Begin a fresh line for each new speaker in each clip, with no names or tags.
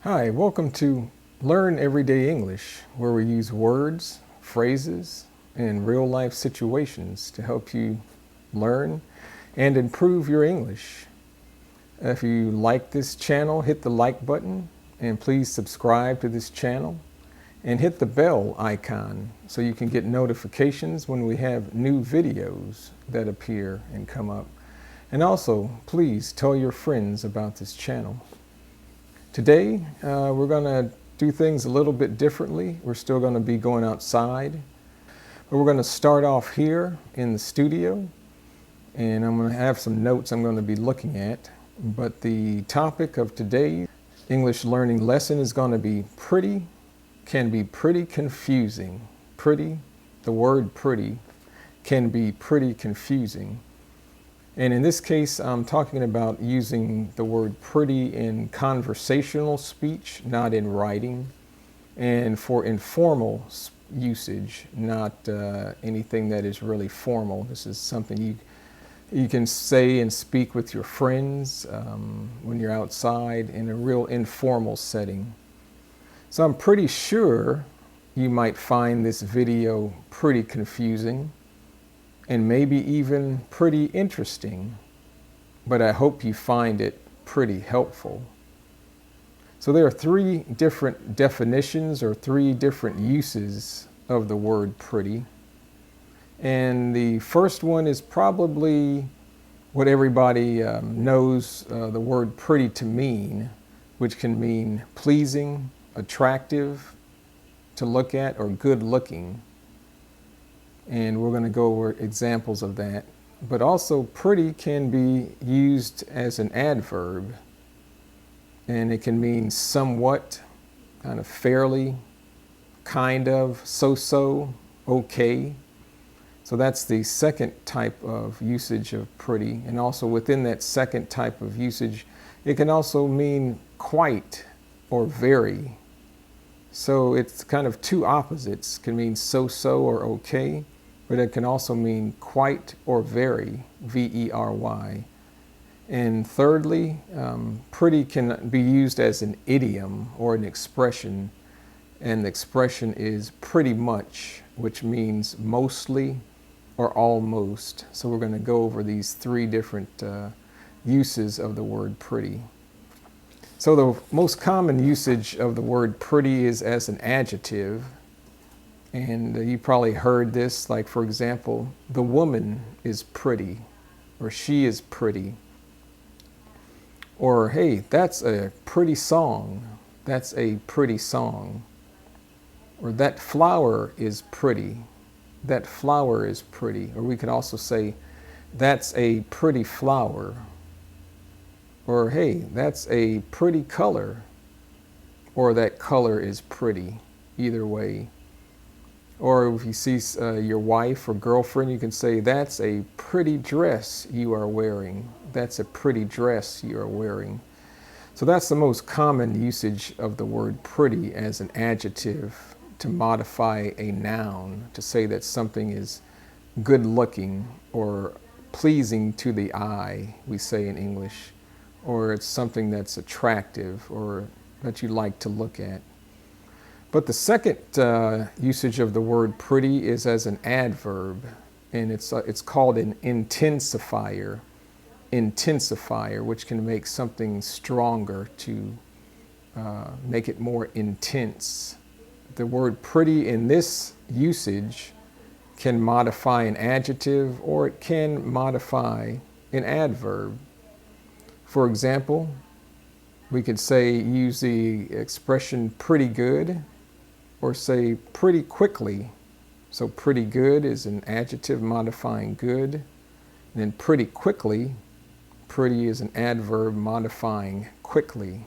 Hi, welcome to Learn Everyday English, where we use words, phrases, and real life situations to help you learn and improve your English. If you like this channel, hit the like button and please subscribe to this channel and hit the bell icon so you can get notifications when we have new videos that appear and come up. And also, please tell your friends about this channel. Today, we're going to do things a little bit differently. We're still going to be going outside, but we're going to start off here in the studio, and I'm going to have some notes I'm going to be looking at. But the topic of today's English learning lesson is going to be pretty, can be pretty confusing. Pretty, the word pretty, can be pretty confusing. And in this case, I'm talking about using the word pretty in conversational speech, not in writing, and for informal usage, not anything that is really formal. This is something you can say and speak with your friends when you're outside in a real informal setting. So I'm pretty sure you might find this video pretty confusing and maybe even pretty interesting, but I hope you find it pretty helpful. So there are three different definitions or three different uses of the word pretty. And the first one is probably what everybody knows the word pretty to mean, which can mean pleasing, attractive to look at, or good looking. And we're going to go over examples of that. But also, pretty can be used as an adverb, and it can mean somewhat, kind of fairly, kind of, so-so, okay. So that's the second type of usage of pretty. And also within that second type of usage, it can also mean quite or very. So it's kind of two opposites. It can mean so-so or okay, but it can also mean quite or very, V-E-R-Y. And thirdly, pretty can be used as an idiom or an expression, and the expression is pretty much, which means mostly or almost. So we're going to go over these three different uses of the word pretty. So the most common usage of the word pretty is as an adjective. And you probably heard this, like for example, the woman is pretty, or she is pretty. Or, hey, that's a pretty song. That's a pretty song. Or that flower is pretty. That flower is pretty. Or we could also say, that's a pretty flower. Or, hey, that's a pretty color. Or that color is pretty. Either way. Or if you see your wife or girlfriend, you can say, that's a pretty dress you are wearing. That's a pretty dress you are wearing. So that's the most common usage of the word pretty as an adjective to modify a noun, to say that something is good looking or pleasing to the eye, we say in English, or it's something that's attractive or that you like to look at. But the second usage of the word pretty is as an adverb, and it's called an intensifier. Intensifier, which can make something stronger, to make it more intense. The word pretty in this usage can modify an adjective, or it can modify an adverb. For example, we could say, use the expression pretty good, or say pretty quickly. So pretty good is an adjective modifying good. And then pretty quickly, pretty is an adverb modifying quickly.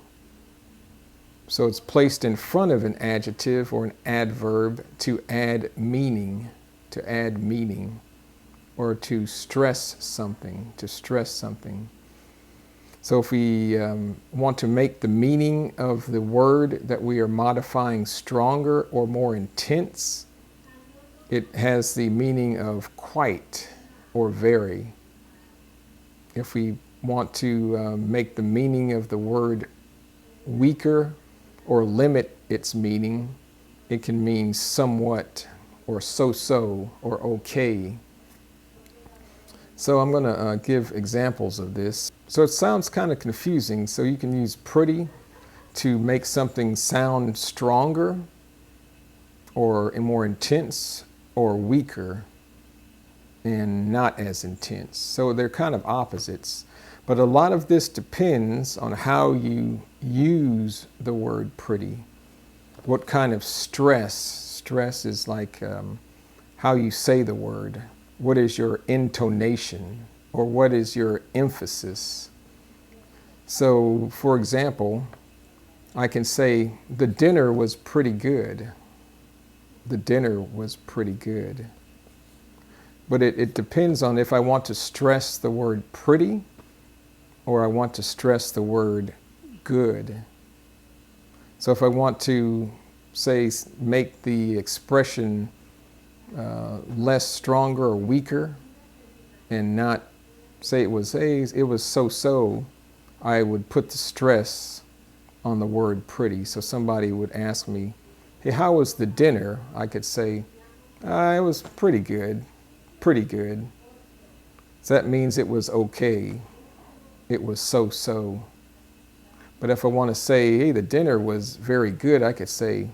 So it's placed in front of an adjective or an adverb to add meaning, or to stress something, So if we want to make the meaning of the word that we are modifying stronger or more intense, it has the meaning of quite or very. If we want to make the meaning of the word weaker or limit its meaning. It can mean somewhat or so-so or okay. So I'm going to give examples of this. So it sounds kind of confusing, so you can use pretty to make something sound stronger or more intense or weaker and not as intense. So they're kind of opposites. But a lot of this depends on how you use the word pretty. What kind of stress is like how you say the word. What is your intonation, or what is your emphasis? So, for example, I can say, the dinner was pretty good. The dinner was pretty good. But it depends on if I want to stress the word pretty or I want to stress the word good. So if I want to, say, make the expression less stronger or weaker and not say it was so-so, I would put the stress on the word pretty. So somebody would ask me, hey, how was the dinner? I could say, it was pretty good, pretty good. So that means it was okay. It was so-so. But if I want to say, hey, the dinner was very good, I could say,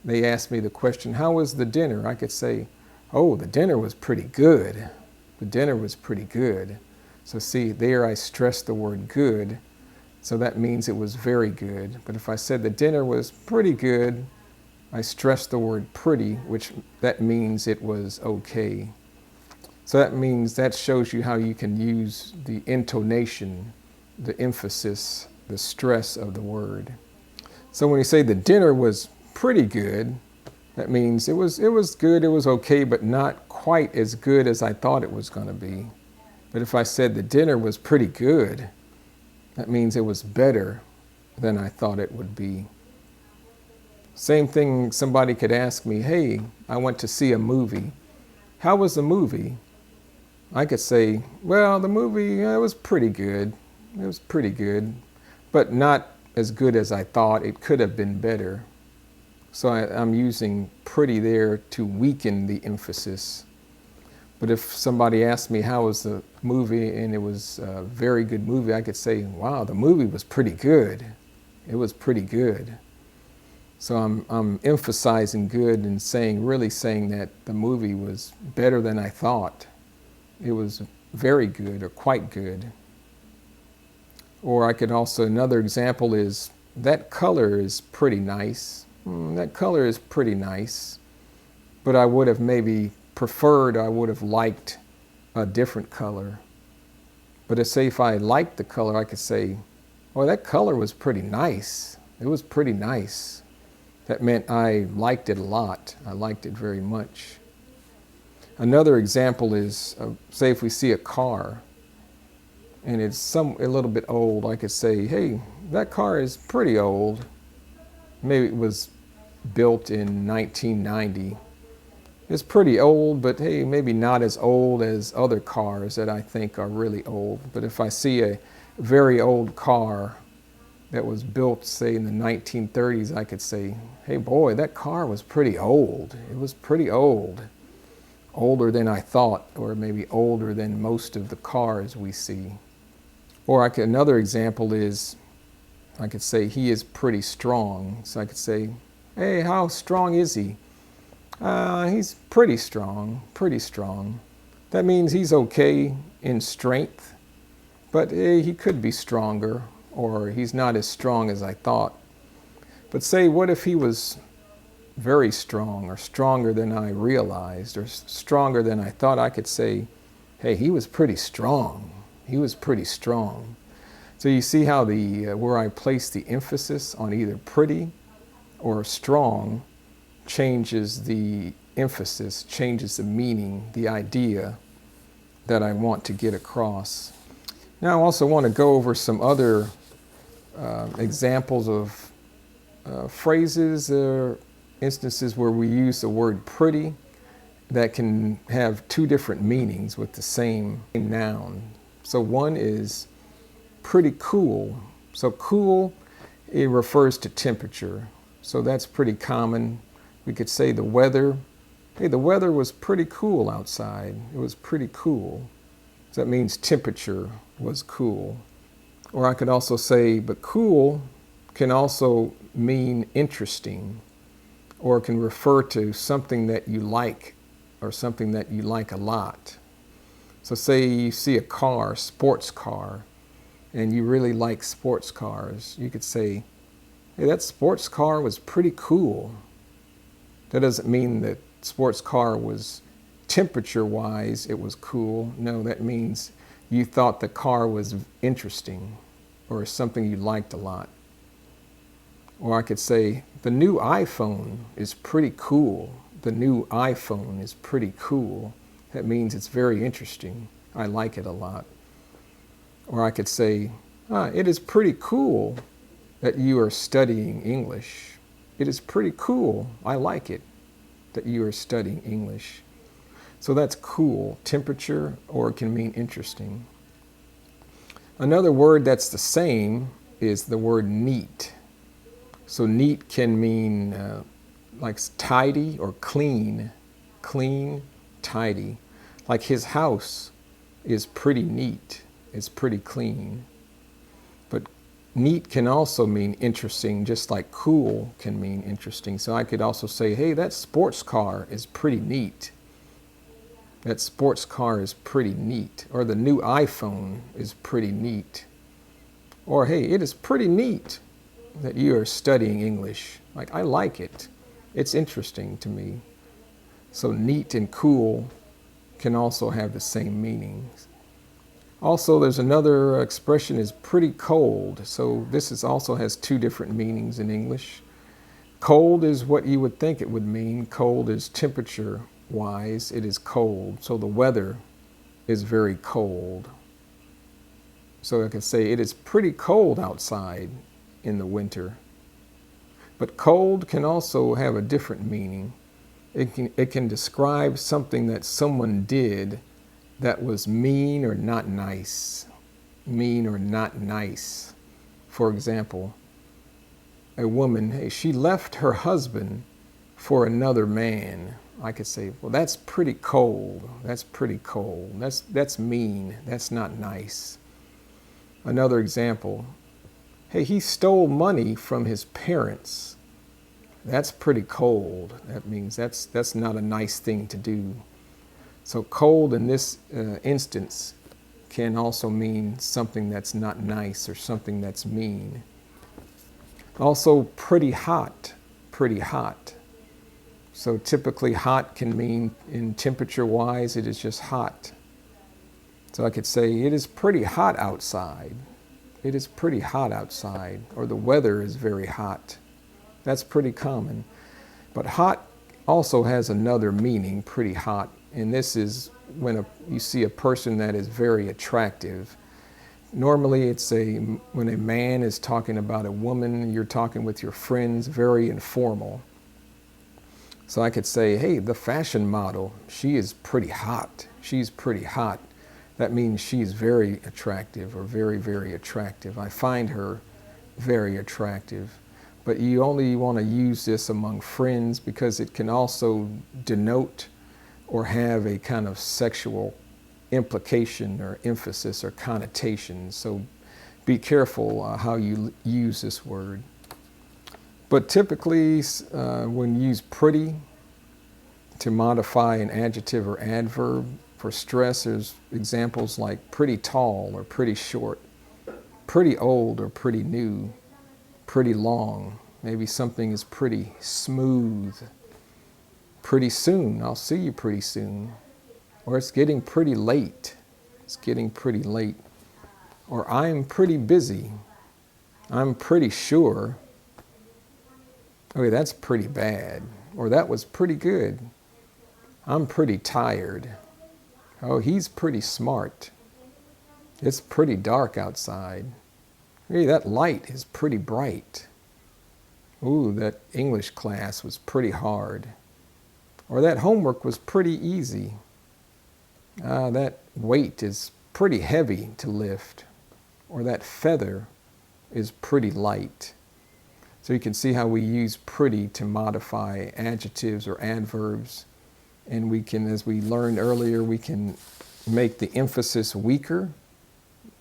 they asked me the question, how was the dinner? I could say, oh, the dinner was pretty good. The dinner was pretty good. So see, there I stressed the word good. So that means it was very good. But if I said the dinner was pretty good, I stressed the word pretty, which that means it was okay. So that means, that shows you how you can use the intonation, the emphasis, the stress of the word. So when you say the dinner was pretty good, that means it was good, it was okay, but not quite as good as I thought it was going to be. But if I said the dinner was pretty good, that means it was better than I thought it would be. Same thing, somebody could ask me, hey, I went to see a movie. How was the movie? I could say, well, the movie, it was pretty good. It was pretty good, but not as good as I thought. It could have been better. So I'm using pretty there to weaken the emphasis. But if somebody asked me how was the movie and it was a very good movie, I could say, wow, the movie was pretty good. It was pretty good. So I'm emphasizing good and really saying that the movie was better than I thought. It was very good or quite good. Or I could also, another example is, that color is pretty nice. That color is pretty nice, but I would have maybe preferred, I would have liked a different color. But say if I liked the color, I could say, oh, that color was pretty nice. It was pretty nice. That meant I liked it a lot. I liked it very much. Another example is, say if we see a car and it's a little bit old, I could say, hey, that car is pretty old. Maybe it was built in 1990. It's pretty old, but hey, maybe not as old as other cars that I think are really old. But if I see a very old car that was built, say, in the 1930s, I could say, hey, boy, that car was pretty old. It was pretty old. Older than I thought, or maybe older than most of the cars we see. Or another example is, I could say, he is pretty strong. So I could say, hey, how strong is he? He's pretty strong, pretty strong. That means he's okay in strength, but he could be stronger, or he's not as strong as I thought. But say, what if he was very strong, or stronger than I realized, or stronger than I thought? I could say, hey, he was pretty strong. He was pretty strong. So you see how where I place the emphasis on either pretty or strong changes the emphasis, changes the meaning, the idea that I want to get across. Now I also want to go over some other examples of phrases or instances where we use the word pretty that can have two different meanings with the same noun. So one is pretty cool. So cool it refers to temperature. So that's pretty common. We could say the weather. Hey, the weather was pretty cool outside. It was pretty cool. So that means temperature was cool. Or I could also say, but cool can also mean interesting, or it can refer to something that you like or something that you like a lot. So say you see a car, sports car, and you really like sports cars. You could say, hey, that sports car was pretty cool. That doesn't mean that sports car was temperature-wise, it was cool. No, that means you thought the car was interesting or something you liked a lot. Or I could say, the new iPhone is pretty cool. The new iPhone is pretty cool. That means it's very interesting. I like it a lot. Or I could say, it is pretty cool that you are studying English. It is pretty cool. I like it that you are studying English. So that's cool, temperature, or it can mean interesting. Another word that's the same is the word neat. So neat can mean like tidy or clean, tidy. Like his house is pretty neat, it's pretty clean. But neat can also mean interesting, just like cool can mean interesting. So I could also say, hey, that sports car is pretty neat. That sports car is pretty neat. Or the new iPhone is pretty neat. Or hey, it is pretty neat that you are studying English. Like, I like it. It's interesting to me. So neat and cool can also have the same meanings. Also, there's another expression is pretty cold. So this also has two different meanings in English. Cold is what you would think it would mean. Cold is temperature wise, it is cold. So the weather is very cold. So I can say it is pretty cold outside in the winter. But cold can also have a different meaning. It can describe something that someone did that was mean or not nice. Mean or not nice. For example, a woman, hey, she left her husband for another man. I could say, well, that's pretty cold. That's pretty cold. That's mean. That's not nice. Another example, hey, he stole money from his parents. That's pretty cold. That means that's not a nice thing to do. So cold in this instance can also mean something that's not nice or something that's mean. Also, pretty hot, pretty hot. So typically hot can mean, in temperature-wise, it is just hot. So I could say, it is pretty hot outside. It is pretty hot outside. Or the weather is very hot. That's pretty common. But hot also has another meaning, pretty hot. And this is when you see a person that is very attractive. Normally it's when a man is talking about a woman, you're talking with your friends, very informal. So I could say, hey, the fashion model, she is pretty hot. She's pretty hot. That means she's very attractive or very, very attractive. I find her very attractive. But you only want to use this among friends because it can also denote or have a kind of sexual implication or emphasis or connotation. So be careful how you use this word. But typically, when you use pretty to modify an adjective or adverb, for stress, there's examples like pretty tall or pretty short, pretty old or pretty new, pretty long. Maybe something is pretty smooth. Pretty soon, I'll see you pretty soon. Or it's getting pretty late. It's getting pretty late. Or I'm pretty busy. I'm pretty sure. Okay, that's pretty bad. Or that was pretty good. I'm pretty tired. Oh, he's pretty smart. It's pretty dark outside. Hey, that light is pretty bright. Ooh, that English class was pretty hard. Or that homework was pretty easy. That weight is pretty heavy to lift. Or that feather is pretty light. So you can see how we use pretty to modify adjectives or adverbs. And we can, as we learned earlier, we can make the emphasis weaker,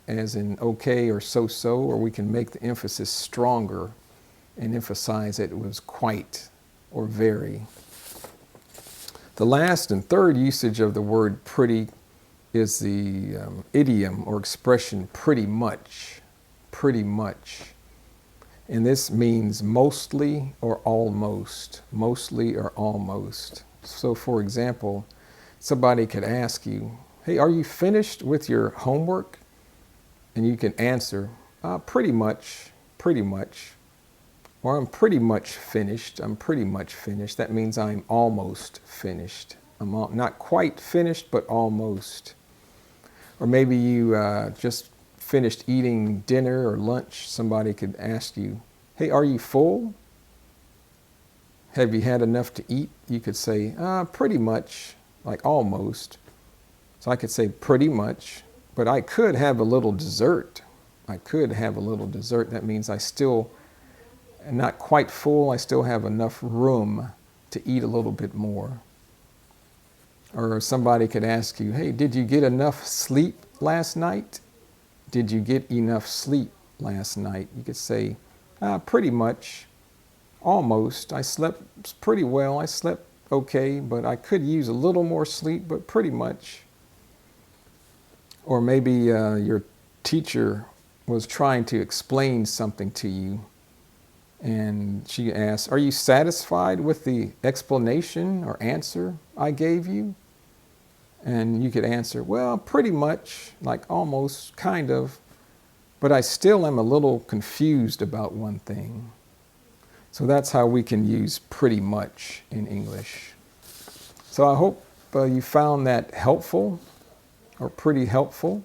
as in okay or so-so, or we can make the emphasis stronger and emphasize that it was quite or very. The last and third usage of the word pretty is the idiom or expression pretty much, pretty much. And this means mostly or almost, mostly or almost. So for example, somebody could ask you, hey, are you finished with your homework? And you can answer, pretty much, pretty much. Or I'm pretty much finished, I'm pretty much finished. That means I'm almost finished. I'm not quite finished, but almost. Or maybe you just finished eating dinner or lunch. Somebody could ask you, hey, are you full? Have you had enough to eat? You could say, pretty much, like almost. So I could say pretty much, but I could have a little dessert. I could have a little dessert. That means I still am not quite full. I still have enough room to eat a little bit more. Or somebody could ask you, hey, did you get enough sleep last night? Did you get enough sleep last night? You could say, pretty much, almost. I slept pretty well. I slept okay, but I could use a little more sleep, but pretty much. Or maybe your teacher was trying to explain something to you, and she asked, are you satisfied with the explanation or answer I gave you? And you could answer, well, pretty much, like almost, kind of, but I still am a little confused about one thing. So that's how we can use pretty much in English. So I hope you found that helpful, or pretty helpful,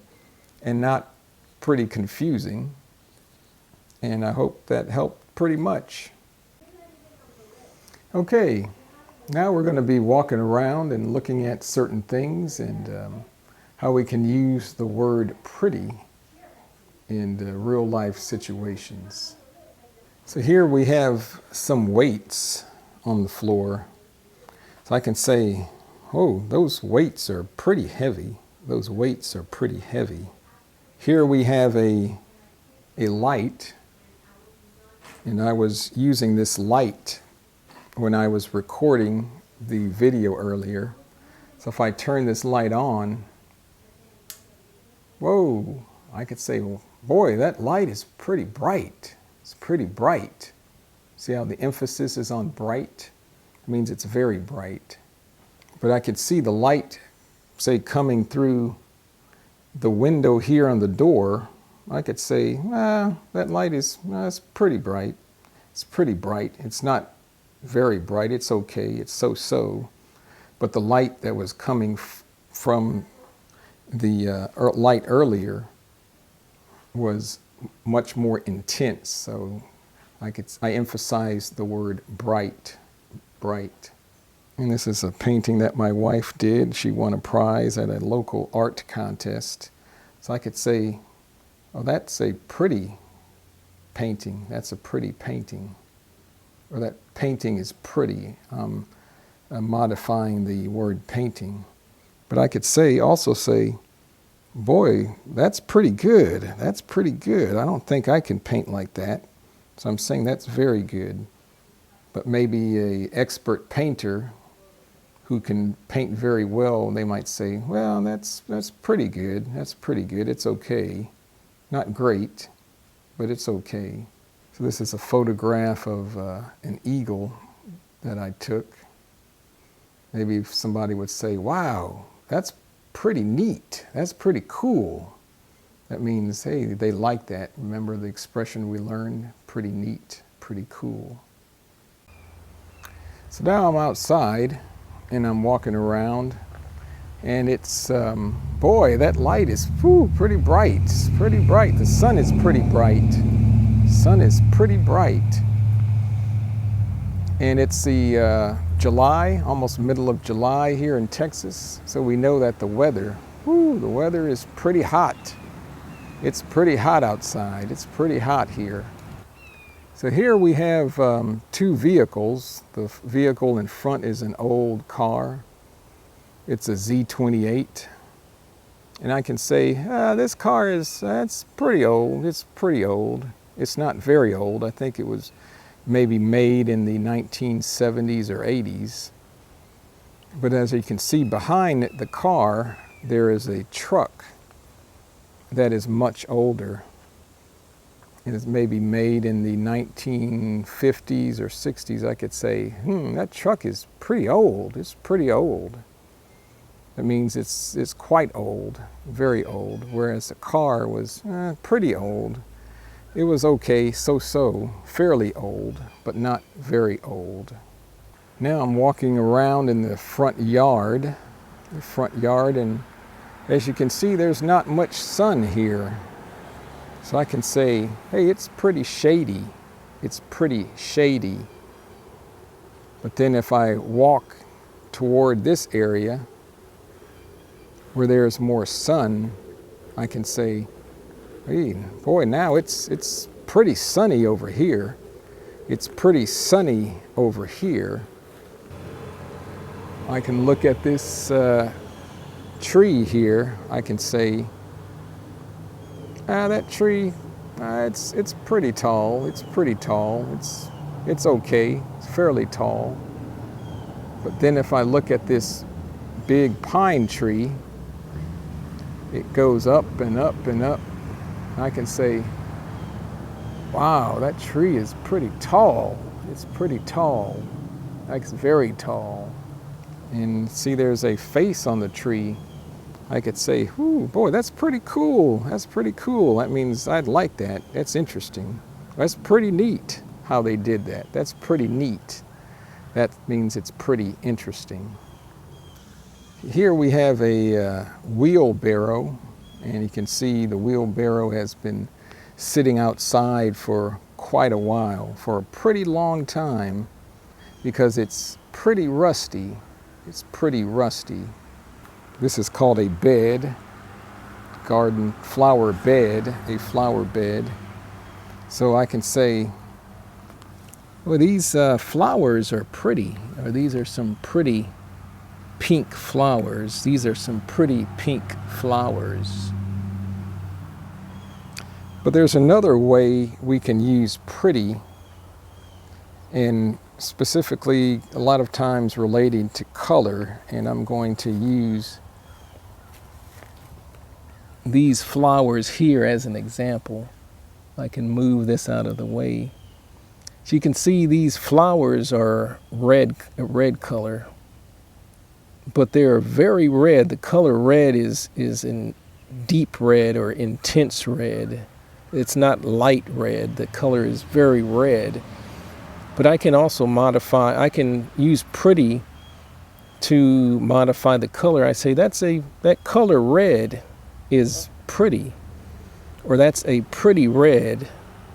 and not pretty confusing. And I hope that helped pretty much. Okay, now we're going to be walking around and looking at certain things and how we can use the word pretty in real life situations. So here we have some weights on the floor. So I can say, oh, those weights are pretty heavy. Those weights are pretty heavy. Here we have a light, and I was using this light when I was recording the video earlier. So if I turn this light on, whoa, I could say, well, boy, that light is pretty bright. It's pretty bright. See how the emphasis is on bright? It means it's very bright. But I could see the light, say, coming through the window here on the door. I could say, that light is it's pretty bright. It's pretty bright. It's not very bright. It's okay. It's so-so. But the light that was coming from the light earlier was much more intense. So I emphasize the word bright, bright. And this is a painting that my wife did. She won a prize at a local art contest. So I could say, oh, that's a pretty painting. That's a pretty painting. Or that painting is pretty. I'm modifying the word painting. But I could also say, boy, that's pretty good. That's pretty good. I don't think I can paint like that. So I'm saying that's very good. But maybe an expert painter who can paint very well, they might say, well, that's pretty good. That's pretty good. It's okay. Not great, but it's okay. So this is a photograph of an eagle that I took. Maybe somebody would say, wow, that's pretty neat. That's pretty cool. That means, hey, they like that. Remember the expression we learned? Pretty neat, pretty cool. So now I'm outside and I'm walking around, and it's, boy, that light is pretty bright. It's pretty bright. The sun is pretty bright. Sun is pretty bright. And it's the July, almost middle of July here in Texas. So we know that the weather is pretty hot. It's pretty hot outside. It's pretty hot here. So here we have two vehicles. The vehicle in front is an old car. It's a Z28. And I can say, this car it's pretty old. It's pretty old. It's not very old. I think it was maybe made in the 1970s or 80s. But as you can see behind the car, there is a truck that is much older. It is maybe made in the 1950s or 60s. I could say, that truck is pretty old. It's pretty old. That means it's quite old, very old, whereas the car was pretty old. It was okay, so-so, fairly old, but not very old. Now I'm walking around in the front yard, and as you can see, there's not much sun here. So I can say, hey, it's pretty shady. It's pretty shady. But then if I walk toward this area where there's more sun, I can say, hey, boy, now it's pretty sunny over here. It's pretty sunny over here. I can look at this tree here. I can say, that tree, it's pretty tall. It's pretty tall. It's okay. It's fairly tall. But then if I look at this big pine tree, it goes up and up and up. I can say, wow, that tree is pretty tall. It's pretty tall. It's very tall. And see, there's a face on the tree. I could say, ooh, boy, that's pretty cool. That's pretty cool. That means I'd like that. That's interesting. That's pretty neat how they did that. That's pretty neat. That means it's pretty interesting. Here we have a wheelbarrow, and you can see the wheelbarrow has been sitting outside for quite a while, for a pretty long time, because it's pretty rusty. It's pretty rusty. This is called a bed, garden flower bed, a flower bed. So I can say, well, these flowers are pretty, or these are some pretty pink flowers. These are some pretty pink flowers. But there's another way we can use pretty, and specifically a lot of times relating to color, and I'm going to use these flowers here as an example. I can move this out of the way. So you can see these flowers are red color, but they're very red. The color red is in deep red or intense red. It's not light red. The color is very red. But I can also modify, I can use pretty to modify the color. I say that color red is pretty, or that's a pretty red,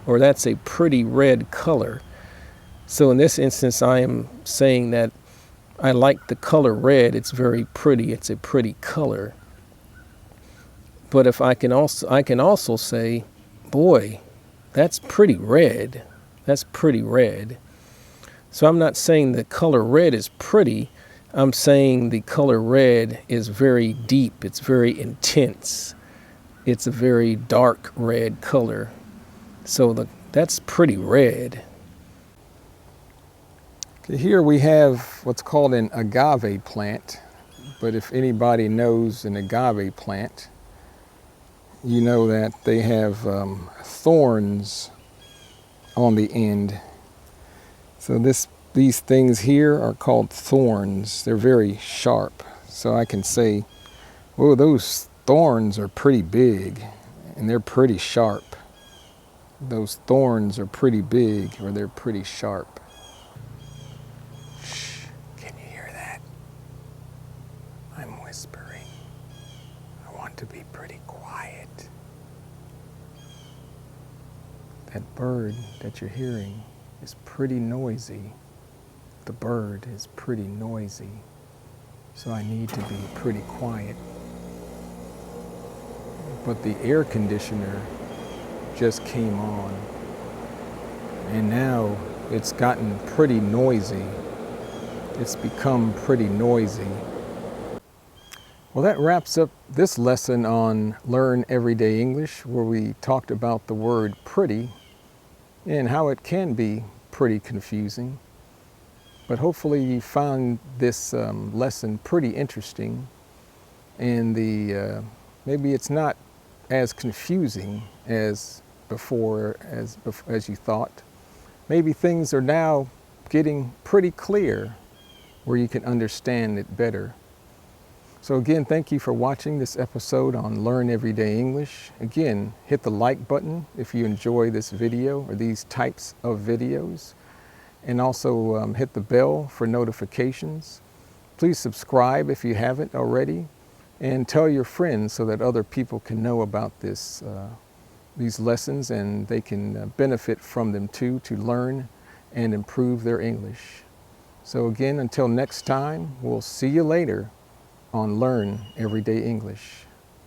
or that's a pretty red color. So in this instance, I am saying that I like the color red. It's very pretty. It's a pretty color. But if I can also say, boy, that's pretty red. That's pretty red. So I'm not saying the color red is pretty. I'm saying the color red is very deep. It's very intense. It's a very dark red color. So that's pretty red. Okay, here we have what's called an agave plant. But if anybody knows an agave plant, you know that they have thorns on the end. So these things here are called thorns. They're very sharp. So I can say, whoa, those thorns are pretty big and they're pretty sharp. Those thorns are pretty big, or they're pretty sharp. Shh, can you hear that? I'm whispering. I want to be pretty quiet. That bird that you're hearing is pretty noisy. The bird is pretty noisy. So I need to be pretty quiet. But the air conditioner just came on. and now it's gotten pretty noisy. It's become pretty noisy. Well, that wraps up this lesson on Learn Everyday English, where we talked about the word pretty and how it can be pretty confusing. But hopefully you found this lesson pretty interesting, and maybe it's not as confusing as before, as you thought. Maybe things are now getting pretty clear where you can understand it better. So again, thank you for watching this episode on Learn Everyday English. Again, hit the like button if you enjoy this video or these types of videos. And also hit the bell for notifications. Please subscribe if you haven't already. And tell your friends so that other people can know about these lessons, and they can benefit from them too, to learn and improve their English. So again, until next time, we'll see you later on Learn Everyday English.